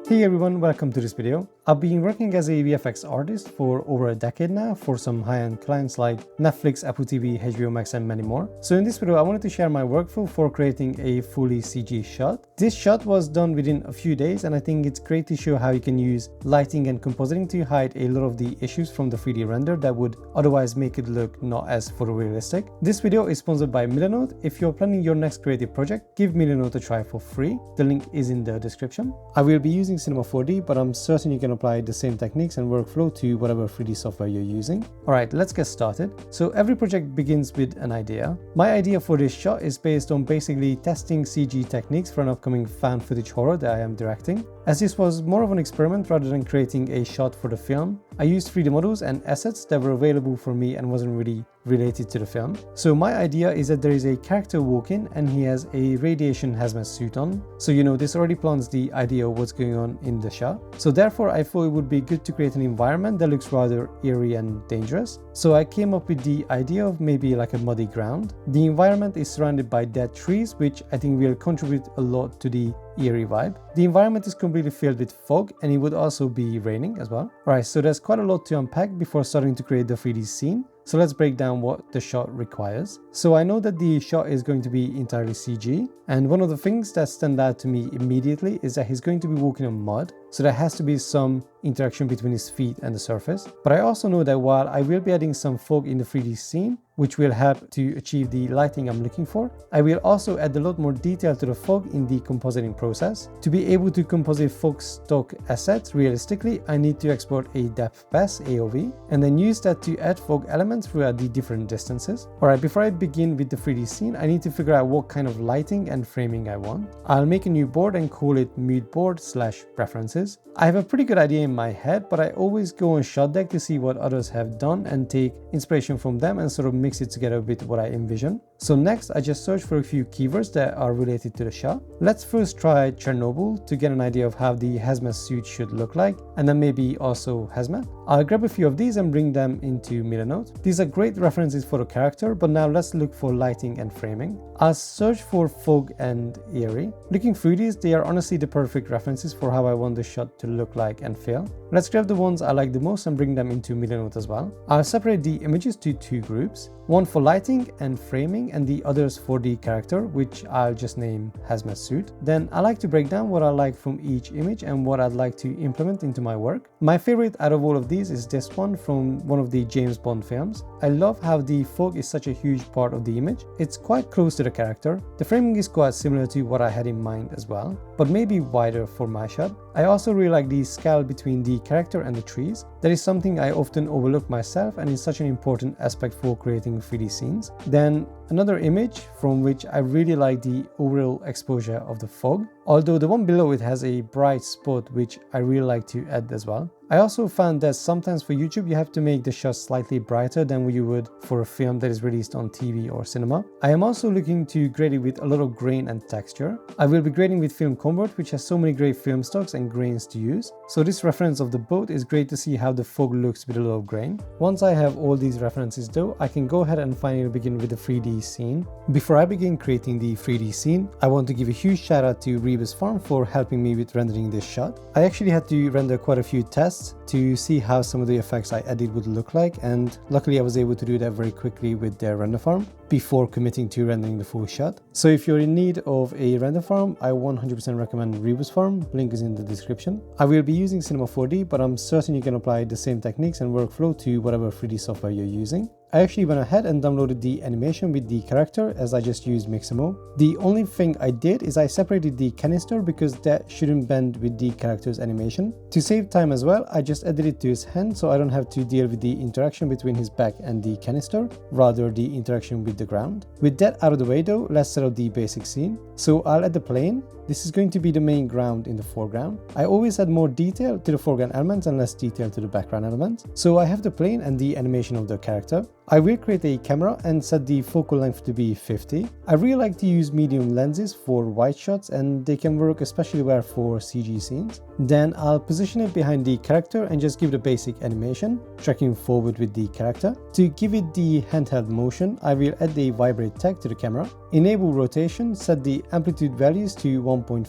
Hey everyone, welcome to this video. I've been working as a VFX artist for over a decade now for some high-end clients like Netflix, Apple TV, HBO Max and many more. So in this video, I wanted to share my workflow for creating a fully CG shot. This shot was done within a few days and I think it's great to show how you can use lighting and compositing to hide a lot of the issues from the 3D render that would otherwise make it look not as photorealistic. This video is sponsored by Milanote. If you're planning your next creative project, give Milanote a try for free. The link is in the description. I will be using Cinema 4D, but I'm certain you can apply the same techniques and workflow to whatever 3D software you're using. Alright, let's get started. So every project begins with an idea. My idea for this shot is based on basically testing CG techniques for an upcoming fan footage horror that I am directing. As this was more of an experiment rather than creating a shot for the film, I used 3D models and assets that were available for me and wasn't really related to the film. So my idea is that there is a character walking and he has a radiation hazmat suit on. So this already plants the idea of what's going on in the shot. So therefore I thought it would be good to create an environment that looks rather eerie and dangerous. So I came up with the idea of maybe like a muddy ground. The environment is surrounded by dead trees, which I think will contribute a lot to the eerie vibe. The environment is completely filled with fog and it would also be raining as well. Alright, so there's quite a lot to unpack before starting to create the 3D scene. So let's break down what the shot requires. So I know that the shot is going to be entirely CG, and one of the things that stand out to me immediately is that he's going to be walking on mud, so there has to be some interaction between his feet and the surface. But I also know that while I will be adding some fog in the 3D scene, which will help to achieve the lighting I'm looking for, I will also add a lot more detail to the fog in the compositing process. To be able to composite fog stock assets realistically, I need to export a depth pass AOV and then use that to add fog elements throughout the different distances. Alright, before I begin with the 3D scene, I need to figure out what kind of lighting and framing I want. I'll make a new board and call it mood board / preferences. I have a pretty good idea in my head, but I always go on Shot Deck to see what others have done and take inspiration from them and sort of mix it together with what I envision. So next, I just search for a few keywords that are related to the shot. Let's first try Chernobyl to get an idea of how the hazmat suit should look like, and then maybe also hazmat. I'll grab a few of these and bring them into Milanote. These are great references for the character, but now let's look for lighting and framing. I'll search for fog and eerie. Looking through these, they are honestly the perfect references for how I want the shot to look like and feel. Let's grab the ones I like the most and bring them into Milanote as well. I'll separate the images to two groups, one for lighting and framing and the others for the character, which I'll just name hazmat suit. Then I like to break down what I like from each image and what I'd like to implement into my work. My favorite out of all of these is this one from one of the James Bond films. I love how the fog is such a huge part of the image. It's quite close to the character. The framing is quite similar to what I had in mind as well, but maybe wider for my shot. I also really like the scale between the character and the trees. That is something I often overlook myself and is such an important aspect for creating 3D scenes. Then another image from which I really like the overall exposure of the fog, although the one below it has a bright spot which I really like to add as well. I also found that sometimes for YouTube you have to make the shot slightly brighter than what you would for a film that is released on TV or cinema. I am also looking to grade it with a lot of grain and texture. I will be grading with Film Convert, which has so many great film stocks and grains to use. So this reference of the boat is great to see how the fog looks with a lot of grain. Once I have all these references though, I can go ahead and finally begin with the 3D scene. Before I begin creating the 3D scene, I want to give a huge shout out to Rebus Farm for helping me with rendering this shot. I actually had to render quite a few tests to see how some of the effects I added would look like, and luckily I was able to do that very quickly with their render farm before committing to rendering the full shot. So if you're in need of a render farm, I 100% recommend Rebus Farm, link is in the description. I will be using Cinema 4D, but I'm certain you can apply the same techniques and workflow to whatever 3D software you're using. I actually went ahead and downloaded the animation with the character as I just used Mixamo. The only thing I did is I separated the canister because that shouldn't bend with the character's animation. To save time as well, I just added it to his hand so I don't have to deal with the interaction between his back and the canister, rather the interaction with the ground. With that out of the way though, let's set up the basic scene. So I'll add the plane. This is going to be the main ground in the foreground. I always add more detail to the foreground elements and less detail to the background elements. So I have the plane and the animation of the character. I will create a camera and set the focal length to be 50. I really like to use medium lenses for wide shots, and they can work especially well for CG scenes. Then I'll position it behind the character and just give it a basic animation, tracking forward with the character. To give it the handheld motion, I will add the vibrate tag to the camera. Enable rotation, set the amplitude values to 1.5,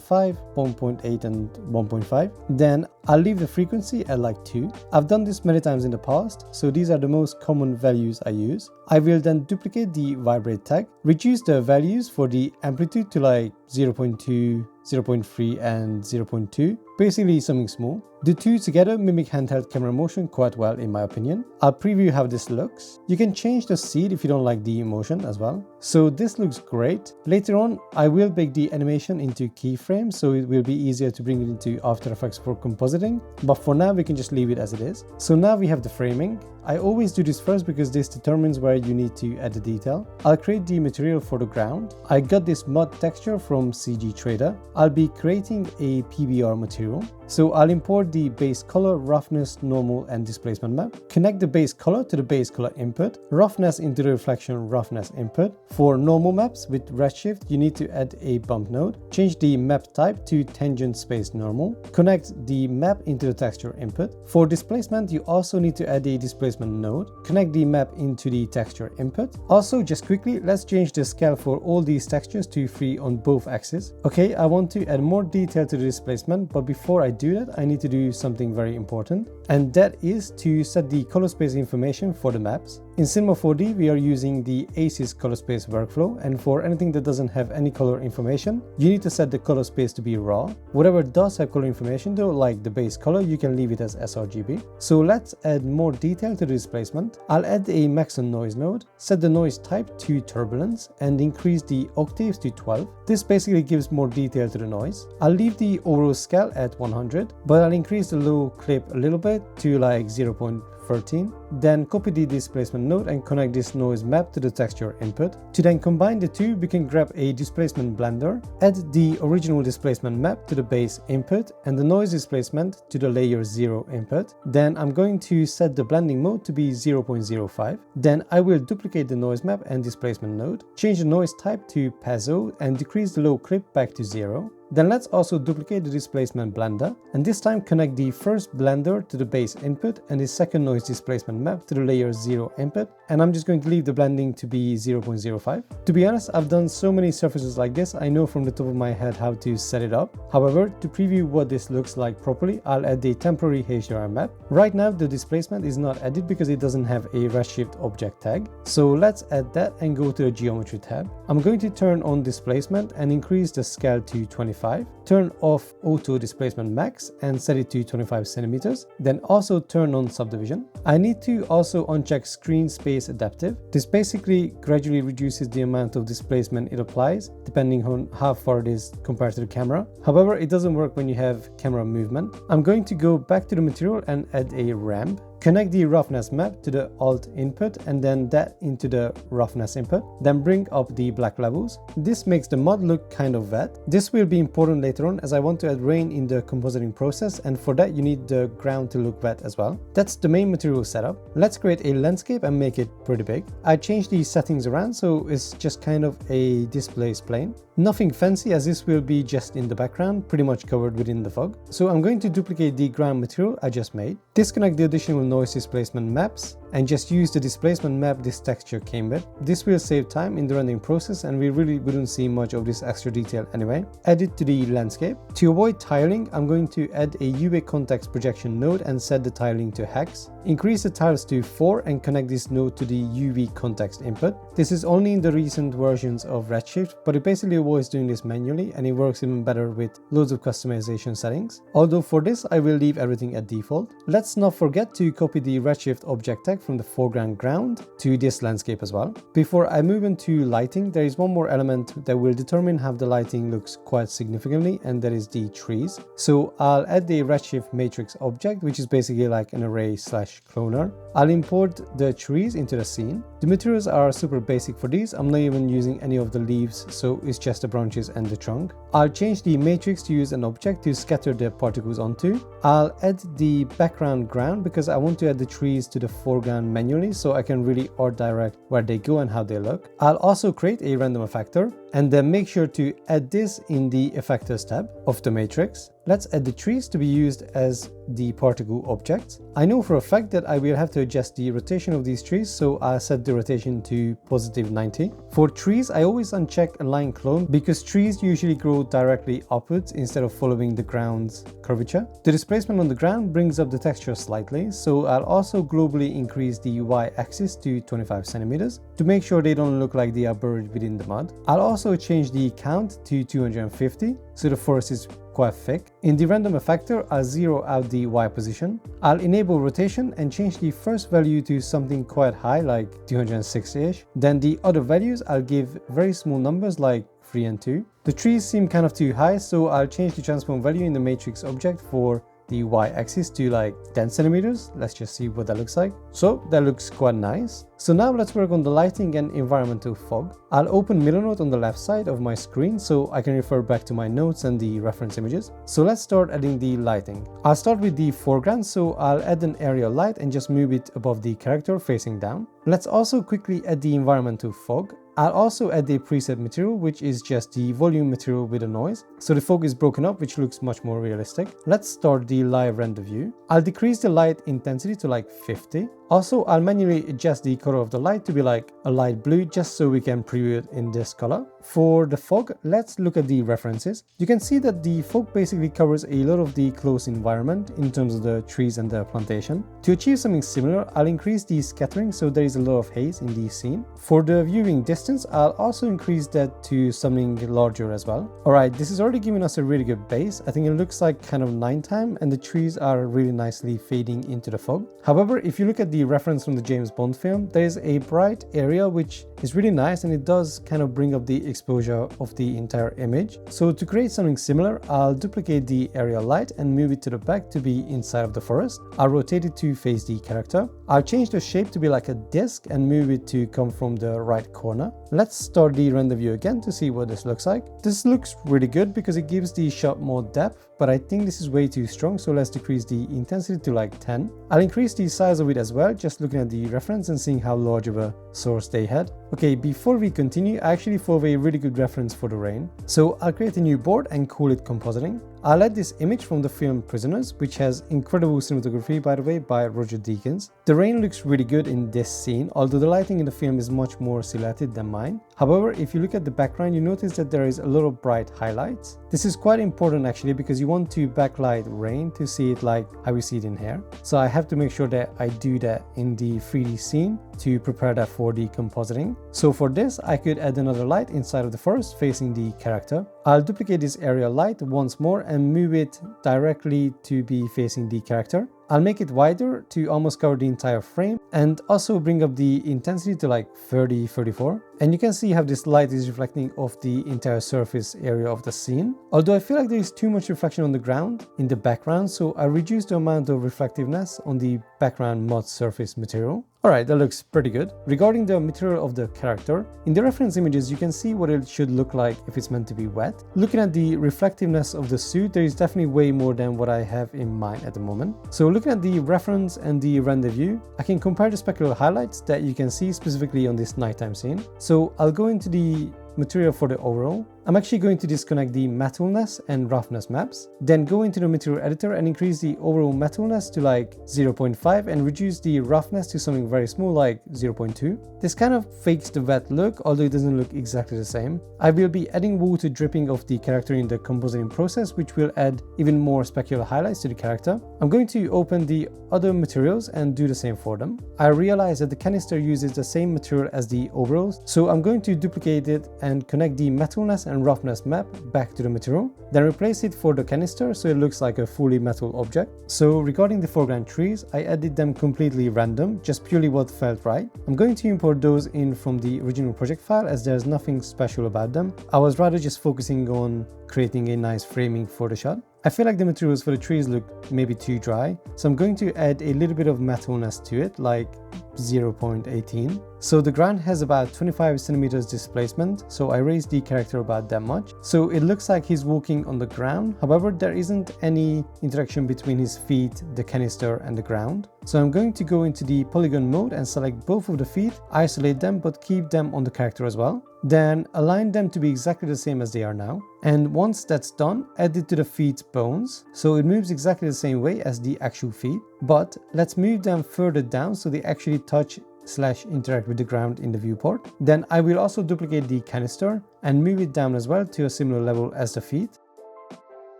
1.8 and 1.5. Then I'll leave the frequency at like 2. I've done this many times in the past, so these are the most common values I use. I will then duplicate the vibrate tag, reduce the values for the amplitude to like 0.2, 0.3 and 0.2, basically something small. The two together mimic handheld camera motion quite well in my opinion. I'll preview how this looks. You can change the seed if you don't like the motion as well. So this looks great. Later on, I will bake the animation into keyframes, so it will be easier to bring it into After Effects for compositing. But for now, we can just leave it as it is. So now we have the framing. I always do this first because this determines where you need to add the detail. I'll create the material for the ground. I got this mud texture from CG Trader. I'll be creating a PBR material. So I'll import the base color, roughness, normal and displacement map. Connect the base color to the base color input, roughness into the reflection roughness input. For normal maps with redshift, you need to add a bump node. Change the map type to tangent space normal. Connect the map into the texture input. For displacement, you also need to add a displacement node. Connect the map into the texture input. Also, just quickly, let's change the scale for all these textures to 3 on both axes. Okay, I want to add more detail to the displacement, but before I do that, I need to do something very important, and that is to set the color space information for the maps. In Cinema 4D, we are using the ACES color space workflow, and for anything that doesn't have any color information, you need to set the color space to be raw. Whatever does have color information though, like the base color, you can leave it as sRGB. So let's add more detail to the displacement. I'll add a Maxon noise node, set the noise type to turbulence, and increase the octaves to 12. This basically gives more detail to the noise. I'll leave the overall scale at 100, but I'll increase the low clip a little bit to like 0.13. Then copy the displacement node and connect this noise map to the texture input. To then combine the two, we can grab a displacement blender, add the original displacement map to the base input and the noise displacement to the layer 0 input. Then I'm going to set the blending mode to be 0.05. Then I will duplicate the noise map and displacement node, change the noise type to piezo and decrease the low clip back to 0. Then let's also duplicate the displacement blender, and this time connect the first blender to the base input and the second noise displacement map to the layer 0 input, and I'm just going to leave the blending to be 0.05. To be honest, I've done so many surfaces like this, I know from the top of my head how to set it up. However, to preview what this looks like properly, I'll add the temporary HDR map. Right now the displacement is not added because it doesn't have a redshift object tag. So let's add that and go to the geometry tab. I'm going to turn on displacement and increase the scale to 25. Turn off auto displacement max and set it to 25 centimeters. Then also turn on subdivision. I need to also uncheck screen space adaptive. This basically gradually reduces the amount of displacement it applies depending on how far it is compared to the camera. However, it doesn't work when you have camera movement. I'm going to go back to the material and add a ramp. Connect the roughness map to the alt input and then that into the roughness input. Then bring up the black levels. This makes the mud look kind of wet. This will be important later on as I want to add rain in the compositing process, and for that you need the ground to look wet as well. That's the main material setup. Let's create a landscape and make it pretty big. I changed the settings around so it's just kind of a displaced plane. Nothing fancy as this will be just in the background, pretty much covered within the fog. So I'm going to duplicate the ground material I just made. Disconnect the additional noise displacement maps and just use the displacement map this texture came with. This will save time in the rendering process and we really wouldn't see much of this extra detail anyway. Add it to the landscape. To avoid tiling, I'm going to add a UV context projection node and set the tiling to hex. Increase the tiles to 4 and connect this node to the UV context input. This is only in the recent versions of Redshift, but it basically avoids doing this manually and it works even better with loads of customization settings. Although for this, I will leave everything at default. Let's not forget to copy the Redshift object tag from the foreground ground to this landscape as well. Before I move into lighting, there is one more element that will determine how the lighting looks quite significantly, and that is the trees. So I'll add the Redshift matrix object, which is basically like an array slash cloner. I'll import the trees into the scene. The materials are super basic for these. I'm not even using any of the leaves, so it's just the branches and the trunk. I'll change the matrix to use an object to scatter the particles onto. I'll add the background ground because I want to add the trees to the foreground foreground manually so I can really art direct where they go and how they look. I'll also create a random effector and then make sure to add this in the effectors tab of the matrix. Let's add the trees to be used as the particle objects. I know for a fact that I will have to adjust the rotation of these trees, so I'll set the rotation to positive 90. For trees, I always uncheck align clone because trees usually grow directly upwards instead of following the ground's curvature. The displacement on the ground brings up the texture slightly, so I'll also globally increase the y-axis to 25 centimeters to make sure they don't look like they are buried within the mud. I'll also change the count to 250, so the forest is quite thick. In the random effector, I'll zero out the Y position. I'll enable rotation and change the first value to something quite high like 260-ish. Then the other values I'll give very small numbers like 3 and 2. The trees seem kind of too high, so I'll change the transform value in the matrix object for the y-axis to like 10 centimeters. Let's just see what that looks like. So that looks quite nice. So now let's work on the lighting and environmental fog. I'll open Millernote on the left side of my screen so I can refer back to my notes and the reference images. So let's start adding the lighting. I'll start with the foreground, so I'll add an area light and just move it above the character facing down. Let's also quickly add the environmental fog. I'll also add the preset material, which is just the volume material with a noise. So the fog is broken up, which looks much more realistic. Let's start the live render view. I'll decrease the light intensity to like 50. Also, I'll manually adjust the color of the light to be like a light blue just so we can preview it in this color. For the fog, let's look at the references. You can see that the fog basically covers a lot of the close environment in terms of the trees and the plantation. To achieve something similar, I'll increase the scattering so there is a lot of haze in the scene. For the viewing distance, I'll also increase that to something larger as well. Alright, this is already giving us a really good base. I think it looks like kind of nighttime and the trees are really nicely fading into the fog. However, if you look at the reference from the James Bond film, there is a bright area which is really nice and it does kind of bring up the exposure of the entire image. So to create something similar, I'll duplicate the area light and move it to the back to be inside of the forest. I'll rotate it to face the character. I'll change the shape to be like a disc and move it to come from the right corner. Let's start the render view again to see what this looks like. This looks really good because it gives the shot more depth, but I think this is way too strong, so let's decrease the intensity to like 10. I'll increase the size of it as well, just looking at the reference and seeing how large of a source they had. Okay, before we continue, I actually thought of a really good reference for the rain. So I'll create a new board and call it Compositing. I'll add this image from the film Prisoners, which has incredible cinematography, by the way, by Roger Deakins. The rain looks really good in this scene, although the lighting in the film is much more silhouetted than mine. However, if you look at the background, you notice that there is a lot of bright highlights. This is quite important actually because you want to backlight rain to see it like how we see it in here. So I have to make sure that I do that in the 3D scene to prepare that for the compositing. So for this, I could add another light inside of the forest facing the character. I'll duplicate this area light once more and move it directly to be facing the character. I'll make it wider to almost cover the entire frame and also bring up the intensity to like 30-34. And you can see how this light is reflecting off the entire surface area of the scene. Although I feel like there is too much reflection on the ground in the background, so I reduced the amount of reflectiveness on the background mud surface material. Alright, that looks pretty good. Regarding the material of the character, in the reference images you can see what it should look like if it's meant to be wet. Looking at the reflectiveness of the suit, there is definitely way more than what I have in mind at the moment. So looking at the reference and the render view, I can compare the specular highlights that you can see specifically on this nighttime scene. So I'll go into the material for the overall. I'm actually going to disconnect the metalness and roughness maps, then go into the material editor and increase the overall metalness to like 0.5 and reduce the roughness to something very small like 0.2. This kind of fakes the wet look, although it doesn't look exactly the same. I will be adding water dripping of the character in the compositing process, which will add even more specular highlights to the character. I'm going to open the other materials and do the same for them. I realize that the canister uses the same material as the overalls, so I'm going to duplicate it and connect the metalness and roughness map back to the material, then replace it for the canister so it looks like a fully metal object. So regarding the foreground trees, I added them completely random, just purely what felt right. I'm going to import those in from the original project file as there's nothing special about them. I was rather just focusing on creating a nice framing for the shot. I feel like the materials for the trees look maybe too dry, so I'm going to add a little bit of metalness to it, like 0.18. So the ground has about 25 centimeters displacement, so I raised the character about that much. So it looks like he's walking on the ground, however there isn't any interaction between his feet, the canister and the ground. So I'm going to go into the polygon mode and select both of the feet, isolate them but keep them on the character as well. Then align them to be exactly the same as they are now. And once that's done, add it to the feet bones. So it moves exactly the same way as the actual feet, but let's move them further down so they actually touch/interact with the ground in the viewport. Then I will also duplicate the canister and move it down as well to a similar level as the feet.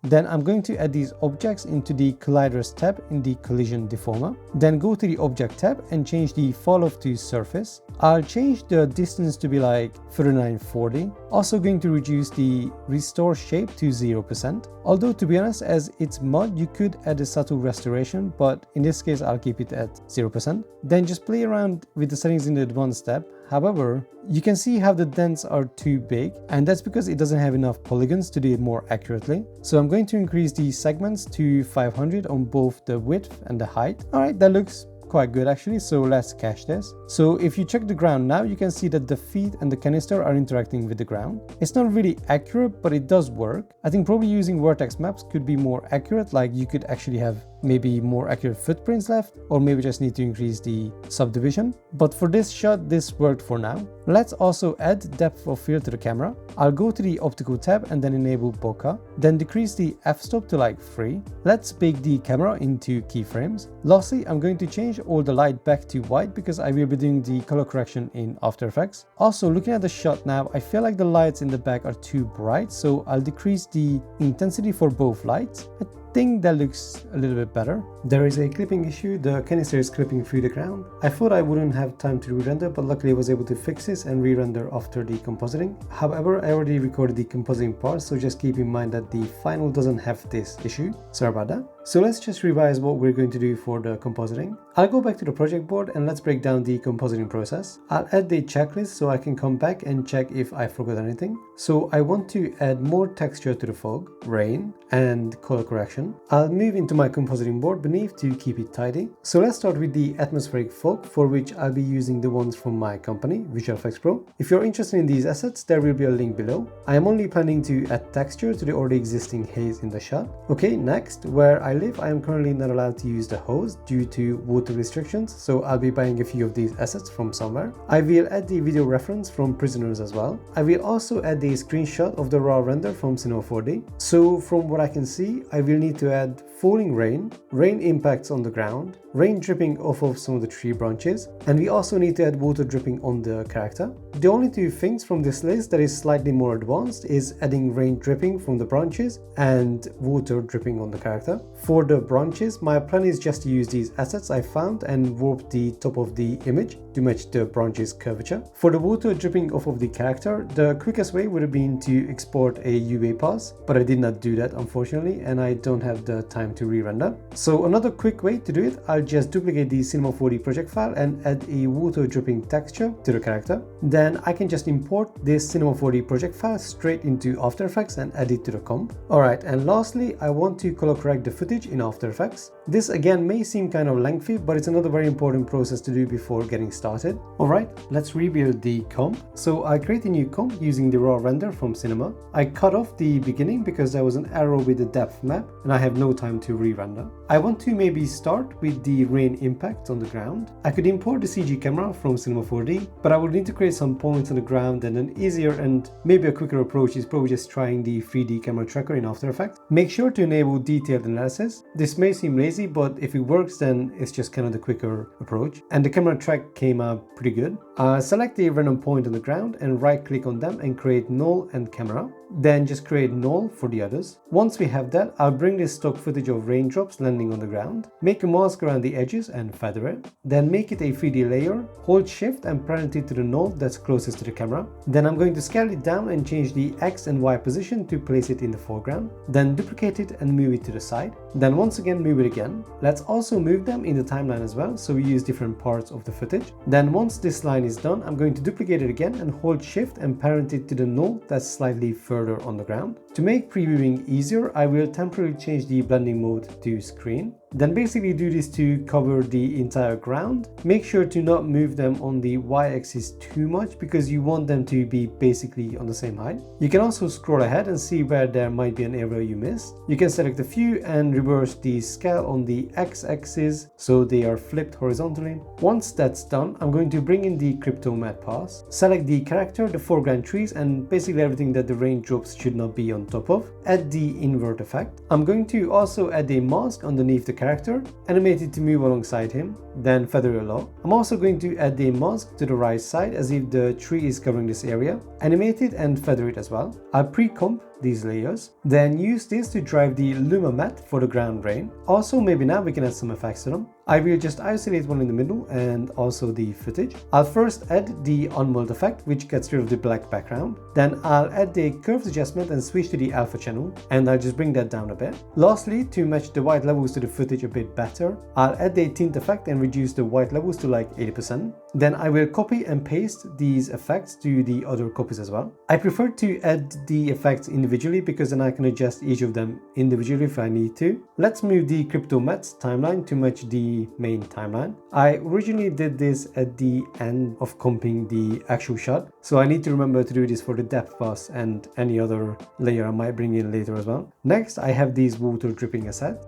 Then I'm going to add these objects into the Colliders tab in the Collision Deformer. Then go to the Object tab and change the Fall Off to Surface. I'll change the distance to be like 3940. Also going to reduce the Restore Shape to 0%. Although to be honest, as it's mud, you could add a subtle restoration, but in this case I'll keep it at 0%. Then just play around with the settings in the Advanced tab. However, you can see how the dents are too big, and that's because it doesn't have enough polygons to do it more accurately. So I'm going to increase the segments to 500 on both the width and the height. Alright, that looks quite good actually, so let's cache this. So if you check the ground now, you can see that the feet and the canister are interacting with the ground. It's not really accurate, but it does work. I think probably using vertex maps could be more accurate, like you could actually have maybe more accurate footprints left, or maybe just need to increase the subdivision. But for this shot, this worked for now. Let's also add depth of field to the camera. I'll go to the optical tab and then enable bokeh, then decrease the f-stop to like 3. Let's bake the camera into keyframes. Lastly, I'm going to change all the light back to white because I will be doing the color correction in After Effects. Also, looking at the shot now, I feel like the lights in the back are too bright, so I'll decrease the intensity for both lights. I think that looks a little bit better. There is a clipping issue, the canister is clipping through the ground. I thought I wouldn't have time to re-render, but luckily I was able to fix this and re-render after the compositing. However, I already recorded the compositing part, so just keep in mind that the final doesn't have this issue. Sorry about that. So let's just revise what we're going to do for the compositing. I'll go back to the project board and let's break down the compositing process. I'll add the checklist so I can come back and check if I forgot anything. So I want to add more texture to the fog, rain, and color correction. I'll move into my compositing board beneath to keep it tidy. So let's start with the atmospheric fog, for which I'll be using the ones from my company, Visual Effects Pro. If you're interested in these assets, there will be a link below. I am only planning to add texture to the already existing haze in the shot. Okay, next, where I live, I am currently not allowed to use the hose due to water restrictions, so I'll be buying a few of these assets from somewhere. I will add the video reference from Prisoners as well. I will also add the screenshot of the raw render from Cinema 4D. So from what I can see, I will need to add falling rain, rain impacts on the ground, rain dripping off of some of the tree branches, and we also need to add water dripping on the character. The only two things from this list that is slightly more advanced is adding rain dripping from the branches and water dripping on the character. For the branches, my plan is just to use these assets I found and warp the top of the image to match the branch's curvature. For the water dripping off of the character, the quickest way would have been to export a UV pass, but I did not do that unfortunately, and I don't have the time to re-render. So another quick way to do it, I'll just duplicate the Cinema 4D project file and add a water dripping texture to the character. Then I can just import this Cinema 4D project file straight into After Effects and add it to the comp. Alright, and lastly, I want to color correct the footage in After Effects. This again may seem kind of lengthy, but it's another very important process to do before getting started. Alright, let's rebuild the comp. So I create a new comp using the raw render from Cinema. I cut off the beginning because there was an error with the depth map and I have no time to re-render. I want to maybe start with the rain impact on the ground. I could import the CG camera from Cinema 4D, but I would need to create some points on the ground, and an easier and maybe a quicker approach is probably just trying the 3D camera tracker in After Effects. Make sure to enable detailed analysis. This may seem lazy, but if it works, then it's just kind of the quicker approach. And the camera track came out pretty good. Select a random point on the ground and right click on them and create null and camera. Then just create null for the others. Once we have that, I'll bring this stock footage of raindrops landing on the ground, make a mask around the edges and feather it, then make it a 3D layer, hold shift and parent it to the node that's closest to the camera. Then I'm going to scale it down and change the X and Y position to place it in the foreground, then duplicate it and move it to the side, then once again move it again. Let's also move them in the timeline as well, so we use different parts of the footage. Then once this line is done, I'm going to duplicate it again and hold shift and parent it to the node that's slightly further on the ground. To make previewing easier, I will temporarily change the blending mode to screen. Then basically do this to cover the entire ground. Make sure to not move them on the y-axis too much because you want them to be basically on the same height. You can also scroll ahead and see where there might be an area you missed. You can select a few and reverse the scale on the x-axis so they are flipped horizontally. Once that's done, I'm going to bring in the crypto matte pass. Select the character, the foreground trees, and basically everything that the raindrops should not be on top of. Add the invert effect. I'm going to also add a mask underneath the character, animate it to move alongside him, then feather it along. I'm also going to add a mask to the right side as if the tree is covering this area. Animate it and feather it as well. I'll pre-comp these layers, then use this to drive the Luma matte for the ground rain. Also, maybe now we can add some effects to them. I will just isolate one in the middle and also the footage. I'll first add the unmold effect, which gets rid of the black background. Then I'll add the curves adjustment and switch to the alpha channel, and I'll just bring that down a bit. Lastly, to match the white levels to the footage a bit better, I'll add the tint effect and reduce the white levels to like 80%. Then I will copy and paste these effects to the other copies as well. I prefer to add the effects individually because then I can adjust each of them individually if I need to. Let's move the crypto matte timeline to match the main timeline. I originally did this at the end of comping the actual shot, so I need to remember to do this for the depth pass and any other layer I might bring in later as well. Next, I have these water dripping assets.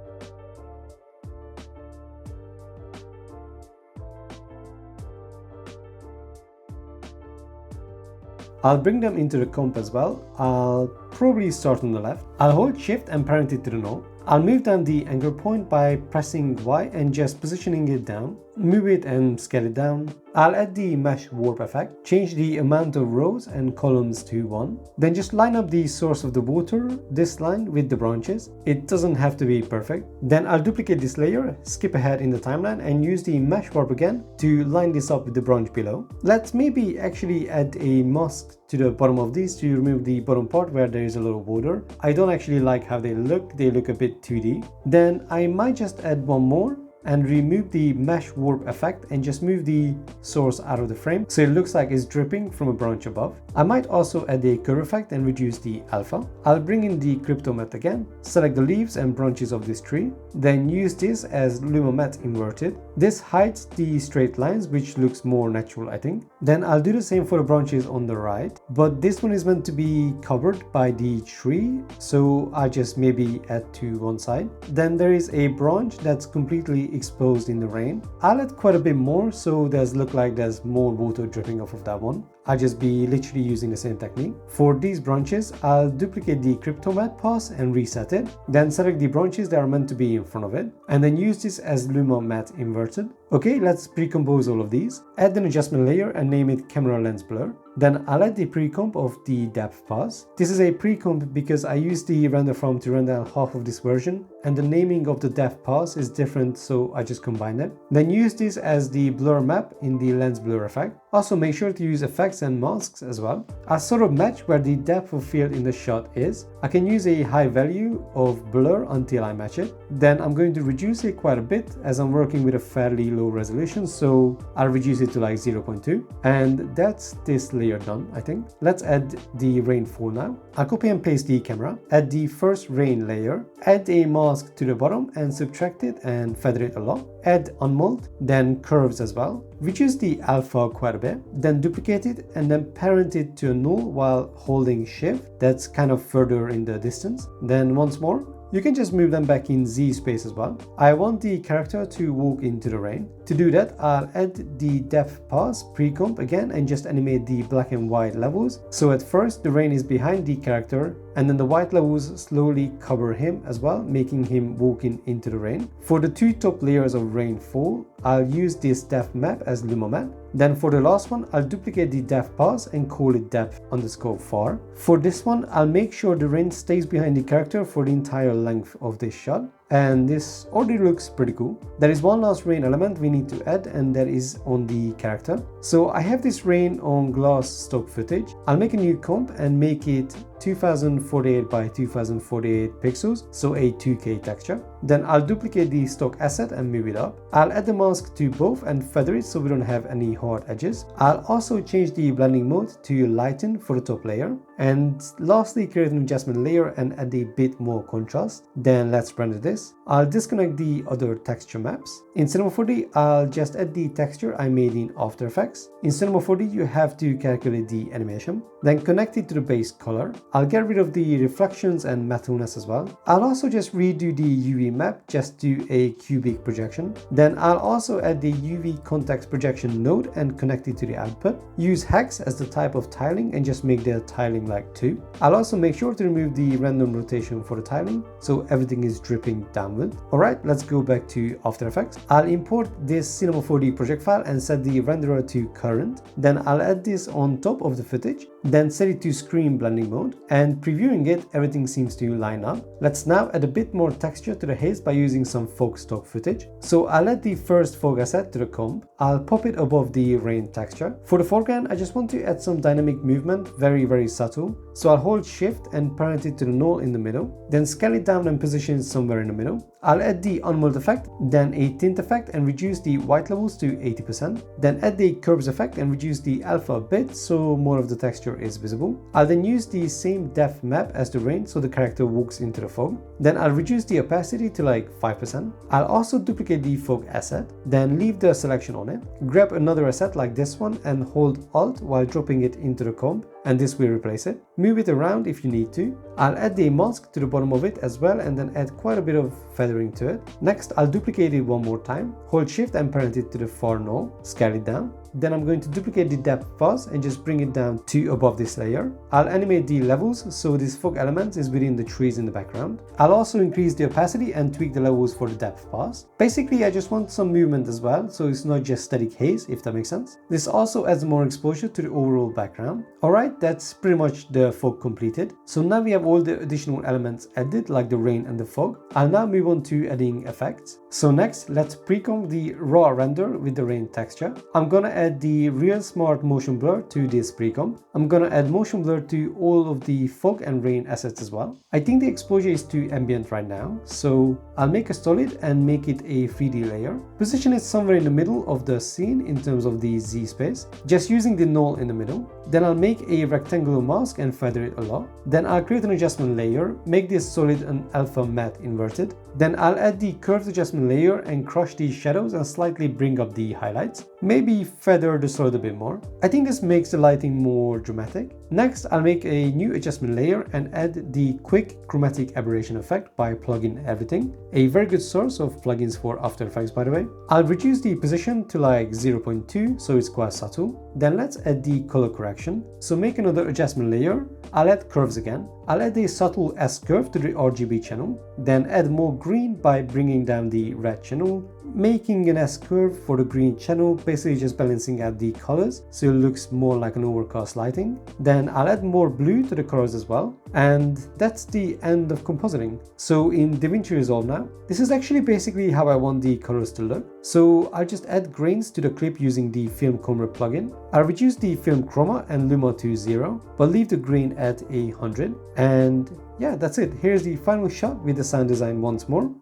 I'll bring them into the comp as well. I'll probably start on the left. I'll hold shift and parent it to the node. I'll move down the anchor point by pressing Y and just positioning it down. Move it and scale it down. I'll add the mesh warp effect. Change the amount of rows and columns to 1. Then just line up the source of the water, this line, with the branches. It doesn't have to be perfect. Then I'll duplicate this layer, skip ahead in the timeline, and use the mesh warp again to line this up with the branch below. Let's maybe actually add a mask to the bottom of these to remove the bottom part where there is a lot of water. I don't actually like how they look a bit 2D. Then I might just add one more and remove the mesh warp effect and just move the source out of the frame so it looks like it's dripping from a branch above. I might also add a curve effect and reduce the alpha. I'll bring in the crypto matte again, select the leaves and branches of this tree, then use this as Luma matte inverted. This hides the straight lines, which looks more natural, I think. Then I'll do the same for the branches on the right, but this one is meant to be covered by the tree, so I'll just maybe add to one side. Then there is a branch that's completely exposed in the rain. I'll add quite a bit more so there's look like there's more water dripping off of that one. I'll just be literally using the same technique. For these branches, I'll duplicate the crypto matte pass and reset it. Then select the branches that are meant to be in front of it, and then use this as Luma matte inverted. Okay, let's pre-compose all of these. Add an adjustment layer and name it camera lens blur. Then I'll add the pre-comp of the depth pass. This is a pre-comp because I used the render farm to render half of this version, and the naming of the depth pass is different, so I just combined it. Then use this as the blur map in the lens blur effect. Also make sure to use effects and masks as well. I'll sort of match where the depth of field in the shot is. I can use a high value of blur until I match it. Then I'm going to reduce it quite a bit as I'm working with a fairly low resolution, so I'll reduce it to like 0.2. And that's this layer done, I think. Let's add the rainfall now. I'll copy and paste the camera, add the first rain layer, add a mask to the bottom and subtract it and feather it along. Add unmold, then curves as well. Reduce the alpha quite a bit, then duplicate it and then parent it to a null while holding shift. That's kind of further in the distance. Then once more, you can just move them back in Z space as well. I want the character to walk into the rain. To do that, I'll add the depth pass pre-comp again and just animate the black and white levels. So at first the rain is behind the character and then the white levels slowly cover him as well, making him walking into the rain. For the two top layers of rainfall, I'll use this depth map as Luma matte. Then for the last one, I'll duplicate the depth pass and call it depth_far. For this one, I'll make sure the rain stays behind the character for the entire length of this shot. And this already looks pretty cool. There is one last rain element we need to add, and that is on the character. So I have this rain on glass stock footage. I'll make a new comp and make it 2048 by 2048 pixels, so a 2K texture. Then I'll duplicate the stock asset and move it up. I'll add the mask to both and feather it so we don't have any hard edges. I'll also change the blending mode to lighten for the top layer. And lastly, create an adjustment layer and add a bit more contrast. Then let's render this. I'll disconnect the other texture maps. In Cinema 4D, I'll just add the texture I made in After Effects. In Cinema 4D, you have to calculate the animation, then connect it to the base color. I'll get rid of the reflections and mattleness as well. I'll also just redo the UV map, just do a cubic projection. Then I'll also add the UV context projection node and connect it to the output. Use hex as the type of tiling and just make the tiling like 2. I'll also make sure to remove the random rotation for the tiling so everything is dripping downward. Alright, let's go back to After Effects. I'll import this Cinema 4D project file and set the renderer to current. Then I'll add this on top of the footage, then set it to screen blending mode, and previewing it, everything seems to line up. Let's now add a bit more texture to the haze by using some fog stock footage. So I'll add the first fog asset to the comp. I'll pop it above the rain texture. For the foreground, I just want to add some dynamic movement, very subtle. So I'll hold shift and parent it to the null in the middle, then scale it down and position it somewhere in the middle. I'll add the unmold effect, then a tint effect and reduce the white levels to 80%. Then add the curves effect and reduce the alpha a bit so more of the texture is visible. I'll then use the same depth map as the rain so the character walks into the fog. Then I'll reduce the opacity to like 5%. I'll also duplicate the fog asset, then leave the selection on it. Grab another asset like this one and hold Alt while dropping it into the comp, and this will replace it. Move it around if you need to. I'll add the mask to the bottom of it as well and then add quite a bit of feathering to it. Next, I'll duplicate it one more time, hold shift and parent it to the far null, scale it down. Then I'm going to duplicate the depth pass and just bring it down to above this layer. I'll animate the levels so this fog element is within the trees in the background. I'll also increase the opacity and tweak the levels for the depth pass. Basically, I just want some movement as well, so it's not just static haze, if that makes sense. This also adds more exposure to the overall background. Alright, that's pretty much the fog completed. So now we have all the additional elements added, like the rain and the fog. I'll now move on to adding effects. So next, let's pre-comp the raw render with the rain texture. I'm gonna add the real smart motion blur to this pre-comp. I'm gonna add motion blur to all of the fog and rain assets as well. I think the exposure is too ambient right now, so I'll make a solid and make it a 3D layer. Position it somewhere in the middle of the scene in terms of the Z space, just using the null in the middle. Then I'll make a rectangular mask and feather it a lot. Then I'll create an adjustment layer, make this solid and alpha matte inverted. Then I'll add the curved adjustment layer and crush the shadows and slightly bring up the highlights. Maybe feather the solid a bit more. I think this makes the lighting more dramatic. Next, I'll make a new adjustment layer and add the quick chromatic aberration effect by plugging everything. A very good source of plugins for After Effects, by the way. I'll reduce the position to like 0.2 so it's quite subtle. Then let's add the color correction. So make another adjustment layer. I'll add curves again. I'll add a subtle S curve to the RGB channel. Then add more green by bringing down the red channel, making an S curve for the green channel, basically just balancing out the colors so it looks more like an overcast lighting. Then I'll add more blue to the colors as well. And that's the end of compositing. So in Davinci Resolve now, this is actually basically how I want the colors to look. So I'll just add grains to the clip using the Film Chroma plugin. I'll reduce the film chroma and luma to 0, but leave the grain at 100. And yeah, that's it. Here's the final shot with the sound design once more.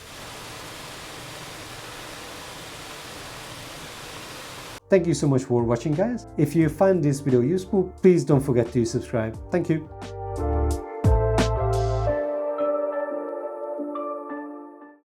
Thank you so much for watching, guys. If you find this video useful, please don't forget to subscribe. Thank you.